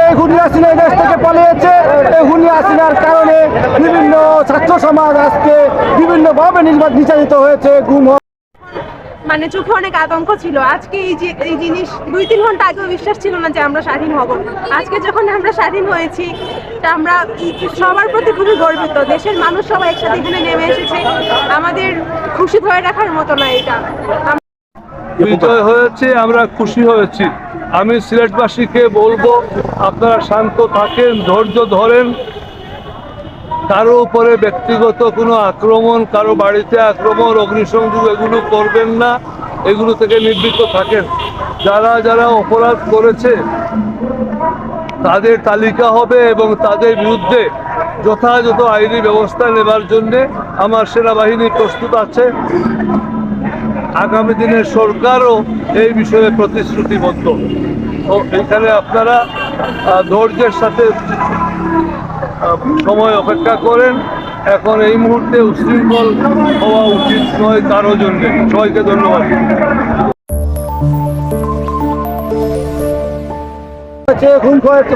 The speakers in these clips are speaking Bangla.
এই খুনি হাসিনা দেশ থেকে পালিয়েছে। এই খুনি হাসিনার কারণে বিভিন্ন ছাত্র সমাজ আজকে বিভিন্নভাবে নির্যাতিত হয়েছে, গুম মানে চোখে অনেক আতঙ্ক ছিল। আজকে এই জিনিস 2-3 ঘন্টা আগেও বিশ্বাস ছিল না যে আমরা স্বাধীন হব। আজকে যখন আমরা স্বাধীন হয়েছি, তা আমরা সবার প্রতি খুবই গর্বিত। দেশের মানুষ সবাই একসাথে এখানে নেমে এসেছে, আমাদের খুশি ধরে রাখার মতো না এটা। বিজয় হয়েছে, আমরা খুশি হয়েছি। আমি সিলেটবাসীকে বলবো, আপনারা শান্ত থাকেন, ধৈর্য ধরেন, কারো উপরে ব্যক্তিগত কোনো আক্রমণ, কারো বাড়িতে আক্রমণ, অগ্নিসংযোগ এগুলো করবেন না, এগুলো থেকে নিবৃত্ত থাকেন। যারা যারা অপরাধ করেছে তাদের তালিকা হবে এবং তাদের বিরুদ্ধে যথাযথ আইনি ব্যবস্থা নেবার জন্য আমার সেনাবাহিনী প্রস্তুত আছে। আগামী দিনের সরকারও এই বিষয়ে প্রতিশ্রুতিবদ্ধ। তো এখানে আপনারা ধৈর্যের সাথে সময় অপেক্ষা করেন। এখন এই মুহূর্তে উচ্ছৃঙ্খল হওয়া উচিত নয় কারো জন্য। সবাইকে ধন্যবাদ।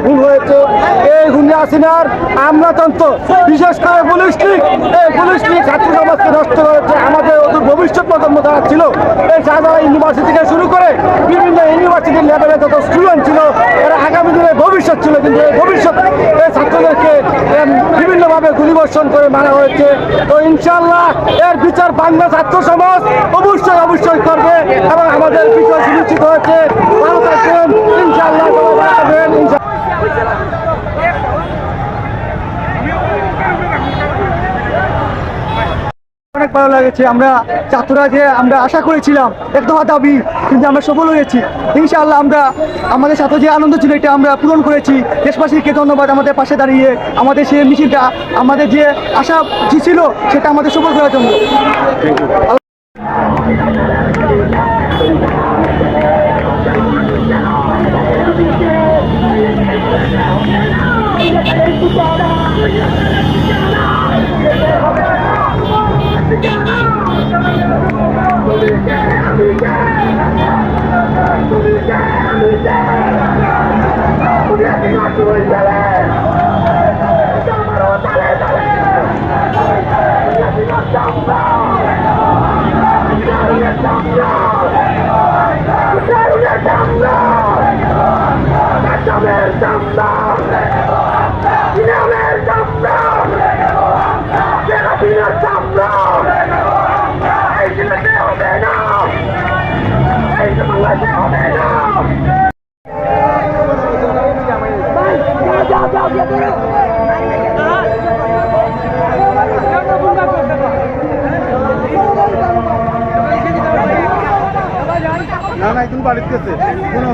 খুন হয়েছে এই খুনি হাসিনার আমলাতন্ত্র, বিশেষ করে পুলিশ লীগ। এই পুলিশ লীগ ছাত্র সমাজকে নষ্ট করেছে। আমাদের অদূর ভবিষ্যৎ প্রজন্ম যারা ছিল, এই শাহজালাল ইউনিভার্সিটি থেকে শুরু করে বিভিন্ন ইউনিভার্সিটির লেভেলে যত স্টুডেন্ট ছিল, এরা আগামী দিনের ভবিষ্যৎ ছিল। কিন্তু এই ভবিষ্যৎ এই ছাত্রদেরকে বিভিন্নভাবে গুলিবর্ষণ করে মারা হয়েছে। তো ইনশাল্লাহ এর বিচার বাংলা ছাত্র সমাজ অবশ্যই করবে এবং আমাদের বিষয় সুনিশ্চিত হয়েছে। ভালো থাকবেন, ইনশাল্লাহ। অনেক ভালো লাগছে। আমরা ছাত্ররা যে আমরা আশা করেছিলাম এক দফা দাবি, কিন্তু আমরা সফল হয়েছি ইনশাআল্লাহ। আমরা আমাদের সাথে যে আনন্দ ছিল এটা আমরা পূরণ করেছি। দেশবাসীকে ধন্যবাদ আমাদের পাশে দাঁড়িয়ে আমাদের সেই মিছিলটা, আমাদের যে আশা ছিল সেটা আমাদের সফল করার জন্য। না না একদম বাড়িতে গেছে কোনো